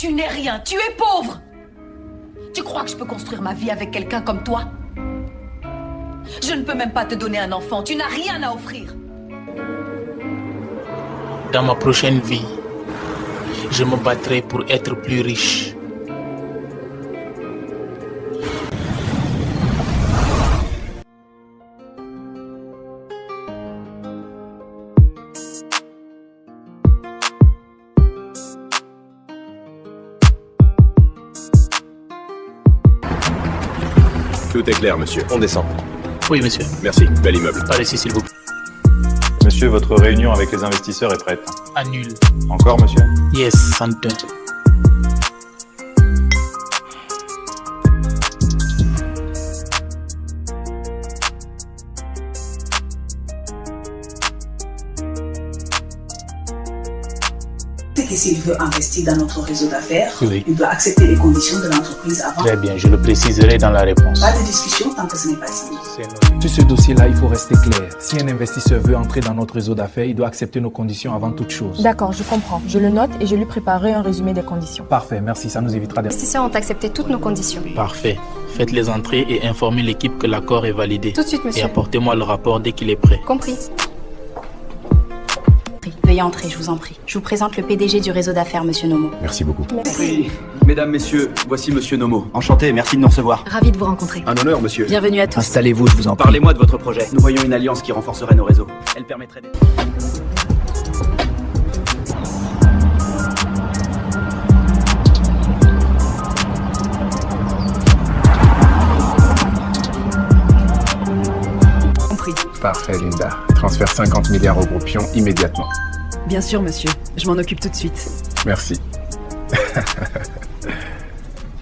Tu n'es rien, tu es pauvre. Tu crois que je peux construire ma vie avec quelqu'un comme toi? Je ne peux même pas te donner un enfant, tu n'as rien à offrir. Dans ma prochaine vie, je me battrai pour être plus riche. Tout est clair, monsieur. On descend. Oui, monsieur. Merci. Bel immeuble. Par ici, s'il vous plaît. Monsieur, votre réunion avec les investisseurs est prête. Annule. Encore, monsieur? Yes, Santin. C'est que s'il veut investir dans notre réseau d'affaires, Oui. il doit accepter les conditions de l'entreprise avant. Très bien, je le préciserai dans la réponse. Pas de discussion tant que ce n'est pas signé. Sur ce dossier-là, il faut rester clair. Si un investisseur veut entrer dans notre réseau d'affaires, il doit accepter nos conditions avant toute chose. D'accord, je comprends. Je le note et je lui préparerai un résumé des conditions. Parfait, merci, ça nous évitera des... Les investisseurs ont accepté toutes nos conditions. Parfait. Faites les entrées et informez l'équipe que l'accord est validé. Tout de suite, Et monsieur. apportez-moi le rapport dès qu'il est prêt. Compris. Veuillez entrer, je vous en prie. Je vous présente le PDG du réseau d'affaires, monsieur Nomo. Merci beaucoup. Oui. Mesdames, messieurs, voici monsieur Nomo. Enchanté, merci de nous recevoir. Ravi de vous rencontrer. Un honneur, monsieur. Bienvenue à tous. Installez-vous, je vous en prie. Parlez-moi de votre projet. Nous voyons une alliance qui renforcerait nos réseaux. Elle permettrait d'être... Compris. Parfait, Linda. Transfère 50 milliards au groupe Pion immédiatement. Bien sûr, monsieur. Je m'en occupe tout de suite. Merci.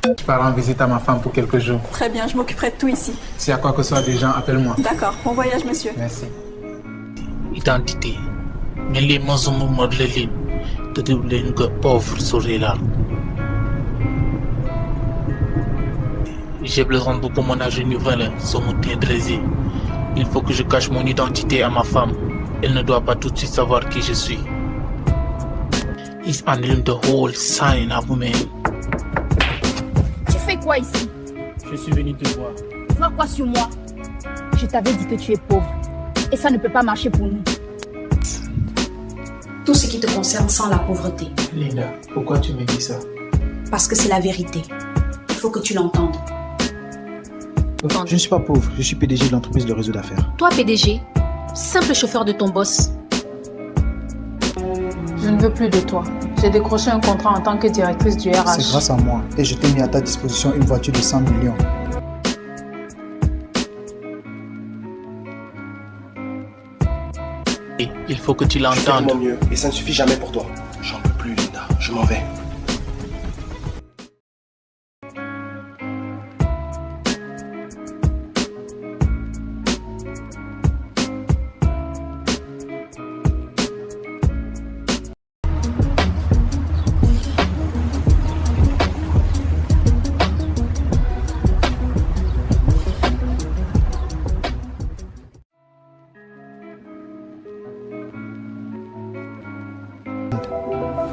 Je pars en visite à ma femme pour quelques jours. Très bien, je m'occuperai de tout ici. Si à quoi que ce soit des gens, appelle-moi. D'accord, bon voyage, monsieur. Merci. Identité. Mais les maisons modelées, de double que pauvre souris là. J'ai besoin beaucoup mon âge nouvelle, son moutier dressé. Il faut que je cache mon identité à ma femme. Elle ne doit pas tout de suite savoir qui je suis. He's handling the whole sign of women. Tu fais quoi ici? Je suis venu te voir. Vois quoi sur moi? Je t'avais dit que tu es pauvre. Et ça ne peut pas marcher pour nous. Tout ce qui te concerne sans la pauvreté. Linda, pourquoi tu me dis ça? Parce que c'est la vérité. Il faut que tu l'entendes. Je ne suis pas pauvre, je suis PDG de l'entreprise de réseau d'affaires. Toi, PDG, simple chauffeur de ton boss. Je ne veux plus de toi. J'ai décroché un contrat en tant que directrice du RH. C'est grâce à moi et je t'ai mis à ta disposition une voiture de 100 millions. Et il faut que tu Je fais de l'entendes. mon mieux, et ça ne suffit jamais pour toi. J'en peux plus, Linda. Je m'en vais.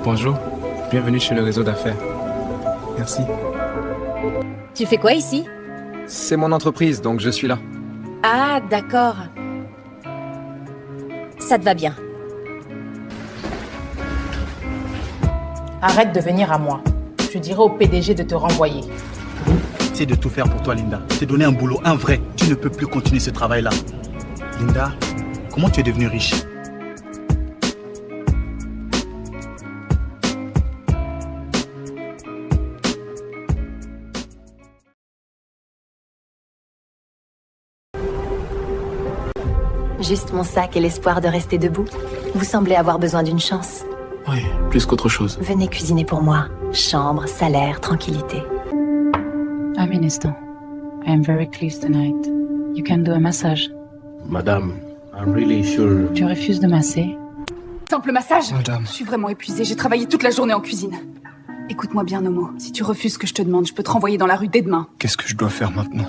Bonjour, bienvenue chez le réseau d'affaires. Merci. Tu fais quoi ici? C'est mon entreprise, donc je suis là. Ah, d'accord. Ça te va bien. Arrête de venir à moi. Je dirai au PDG de te renvoyer. C'est de tout faire pour toi, Linda. T'ai donné un boulot, un vrai. Tu ne peux plus continuer ce travail-là. Linda, comment tu es devenue riche? Juste mon sac et l'espoir de rester debout. Vous semblez avoir besoin d'une chance. Oui, plus qu'autre chose. Venez cuisiner pour moi. Chambre, salaire, tranquillité. Un instant. I am very pleased tonight. You can do a massage. Madame, I'm really sure. Tu refuses de masser? Simple massage. Madame. Je suis vraiment épuisée. J'ai travaillé toute la journée en cuisine. Écoute-moi bien, Nomo. Si tu refuses ce que je te demande, je peux te renvoyer dans la rue dès demain. Qu'est-ce que je dois faire maintenant?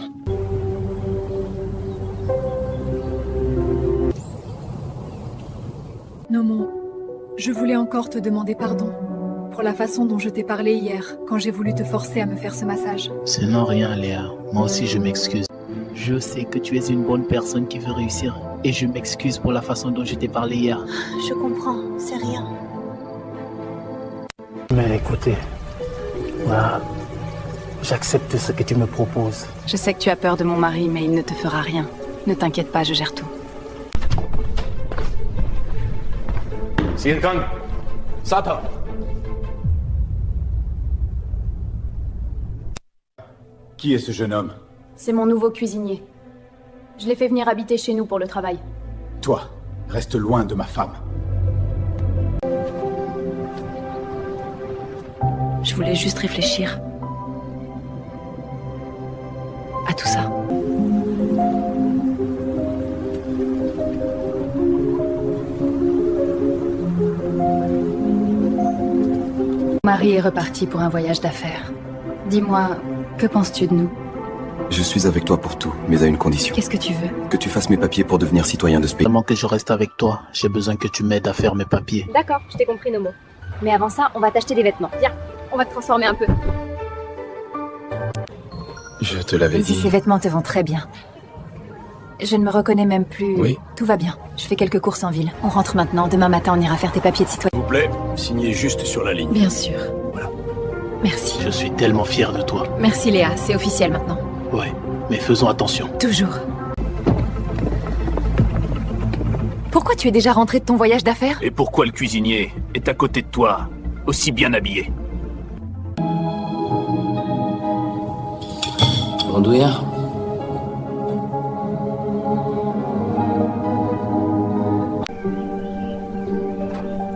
Nomo, je voulais encore te demander pardon pour la façon dont je t'ai parlé hier, quand j'ai voulu te forcer à me faire ce massage. Ce n'est rien, Léa. Moi aussi, je m'excuse. Je sais que tu es une bonne personne qui veut réussir. Et je m'excuse pour la façon dont je t'ai parlé hier. Je comprends, c'est rien. Mais écoutez, voilà, j'accepte ce que tu me proposes. Je sais que tu as peur de mon mari, mais il ne te fera rien. Ne t'inquiète pas, je gère tout. Sirkan, Sata. Qui est ce jeune homme? C'est mon nouveau cuisinier. Je l'ai fait venir habiter chez nous pour le travail. Toi, reste loin de ma femme. Je voulais juste réfléchir à tout ça. Marie est repartie pour un voyage d'affaires. Dis-moi, que penses-tu de nous? Je suis avec toi pour tout, mais à une condition. Qu'est-ce que tu veux? Que tu fasses mes papiers pour devenir citoyen de ce pays. Seulement que je reste avec toi. J'ai besoin que tu m'aides à faire mes papiers. D'accord, je t'ai compris, Nomo. Mais avant ça, on va t'acheter des vêtements. Viens, on va te transformer un peu. Je te l'avais Vas-y, dit. ces vêtements te vont très bien. Je ne me reconnais même plus. Oui. Tout va bien. Je fais quelques courses en ville. On rentre maintenant. Demain matin, on ira faire tes papiers de citoyen. S'il vous plaît, signez juste sur la ligne. Bien sûr. Voilà. Merci. Je suis tellement fier de toi. Merci Léa, c'est officiel maintenant. Ouais, mais faisons attention. Toujours. Pourquoi tu es déjà rentré de ton voyage d'affaires? Et pourquoi le cuisinier est à côté de toi, aussi bien habillé? Rondouillard.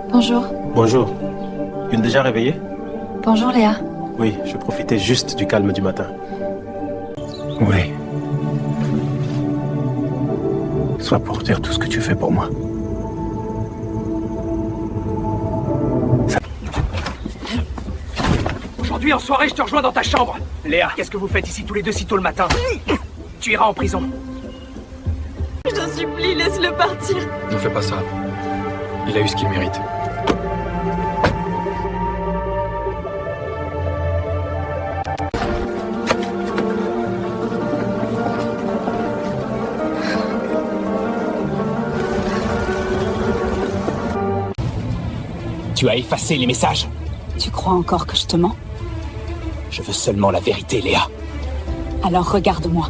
Bonjour. Bonjour. Tu es déjà réveillé? Bonjour Léa. Oui, je profitais juste du calme du matin. Oui. Soit pour dire tout ce que tu fais pour moi. Aujourd'hui, en soirée, je te rejoins dans ta chambre. Léa, qu'est-ce que vous faites ici tous les deux si tôt le matin? Tu iras en prison. Je t'en supplie, laisse-le partir. Ne fais pas ça. Il a eu ce qu'il mérite. Tu as effacé les messages. Tu crois encore que je te mens? Je veux seulement la vérité, Léa. Alors regarde-moi.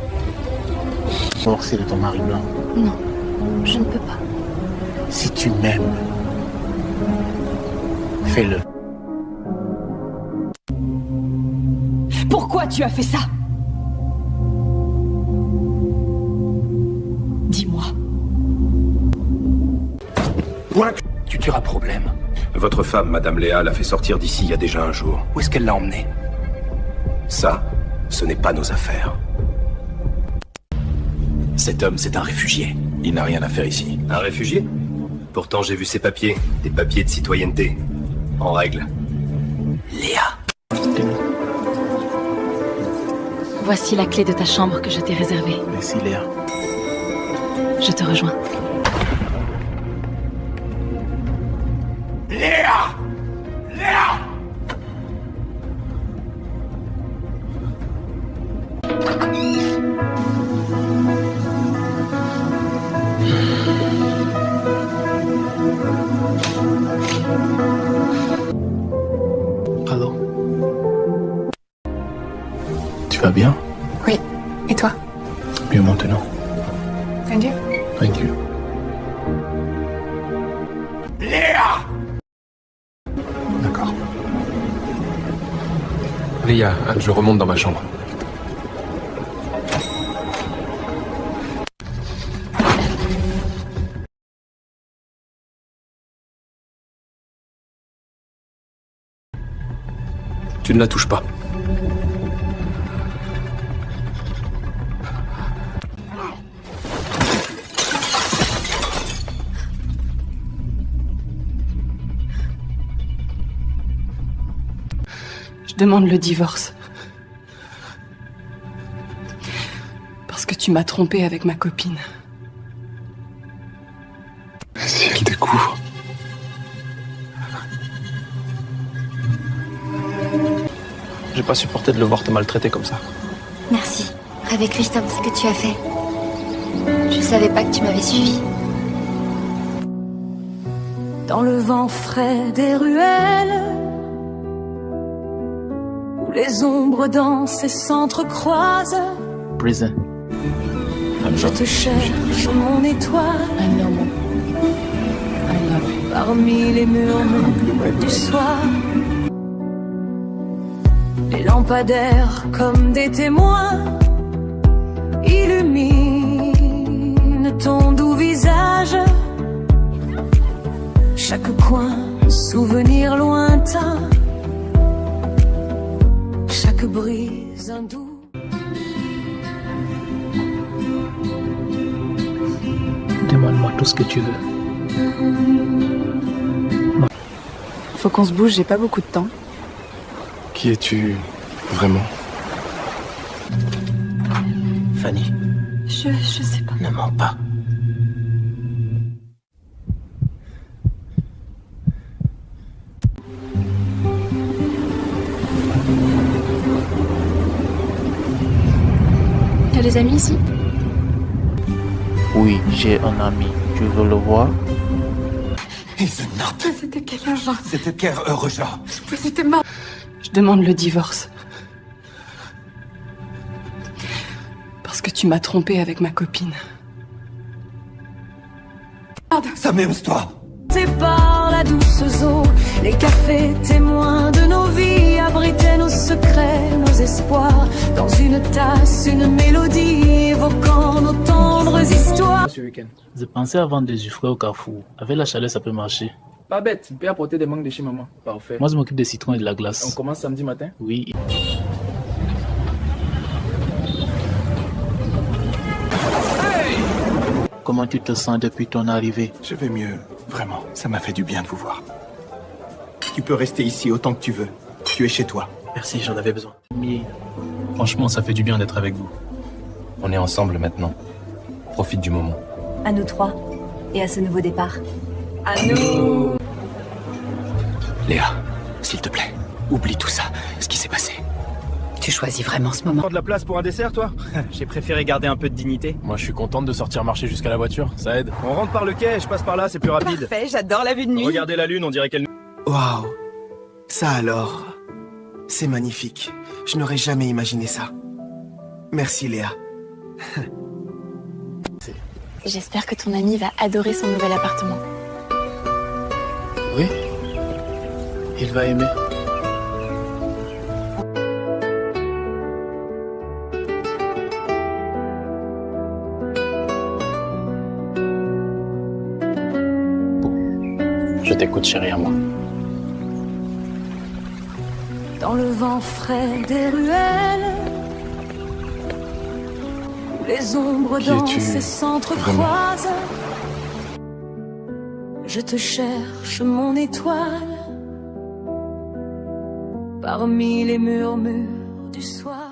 Forcer de ton mari blanc. Non, je ne peux pas. Si tu m'aimes, fais-le. Pourquoi tu as fait ça? Dis-moi. Tu tueras problème. Votre femme, Madame Léa, l'a fait sortir d'ici il y a déjà un jour. Où est-ce qu'elle l'a emmené? Ça, ce n'est pas nos affaires. Cet homme, c'est un réfugié. Il n'a rien à faire ici. Un réfugié? Pourtant, j'ai vu ses papiers. Des papiers de citoyenneté. En règle. Léa. Voici la clé de ta chambre que je t'ai réservée. Merci Léa. Je te rejoins. Léa! Léa! Allô? Tu vas bien? Oui. Et toi? Mieux maintenant. And you? Thank you. Léa! D'accord. Léa, je remonte dans ma chambre. Tu ne la touches pas. Je demande le divorce. Parce que tu m'as trompé avec ma copine. Si elle découvre... J'ai pas supporté de le voir te maltraiter comme ça. Merci. Avec lui, je t'avoue ce que tu as fait. Je savais pas que tu m'avais suivi. Dans le vent frais des ruelles, où les ombres dansent et s'entrecroisent, Prison. je te cherche, mon étoile. I know, Mom. I love you. Parmi les murmures du soir, les lampadaires comme des témoins illuminent ton doux visage. Chaque coin, souvenir lointain. Chaque brise, un doux. Demande-moi tout ce que tu veux. Faut qu'on se bouge, j'ai pas beaucoup de temps. Qui es-tu vraiment? Fanny, Je sais pas. ne mens pas. T'as des amis ici? Oui, j'ai un ami. Tu veux le voir? C'était quel argent? C'était quel heureux genre? C'était mort. Je demande le divorce. Parce que tu m'as trompé avec ma copine. Ça m'amuse-toi. C'est par la douce eau, les cafés témoins de nos vies abritaient nos secrets, nos espoirs. Dans une tasse, une mélodie évoquant nos tendres histoires. Ce week-end. Je pensais à vendre des œufs au Carrefour. Avec la chaleur, ça peut marcher. Pas bête, il peut apporter des mangues de chez maman. Parfait. Moi, je m'occupe des citrons et de la glace. On commence samedi matin? Oui. Comment tu te sens depuis ton arrivée? Je vais mieux, vraiment. Ça m'a fait du bien de vous voir. Tu peux rester ici autant que tu veux. Tu es chez toi. Merci, j'en avais besoin. Oui. Franchement, ça fait du bien d'être avec vous. On est ensemble maintenant. Profite du moment. À nous trois. Et à ce nouveau départ. À nous. Léa, s'il te plaît, oublie tout ça, ce qui s'est passé. Tu choisis vraiment ce moment. Prends de la place pour un dessert, toi? J'ai préféré garder un peu de dignité. Moi, je suis contente de sortir marcher jusqu'à la voiture, ça aide. On rentre par le quai, je passe par là, c'est plus rapide. Parfait, j'adore la vue de nuit. Regardez la lune, on dirait qu'elle... Waouh, ça alors, c'est magnifique. Je n'aurais jamais imaginé ça. Merci Léa. J'espère que ton ami va adorer son nouvel appartement. Oui. Il va aimer. Je t'écoute, chérie, à moi. Dans le vent frais des ruelles, où les ombres Qui es-tu dansent et s'entrecroisent, je te cherche, mon étoile, parmi les murmures du soir.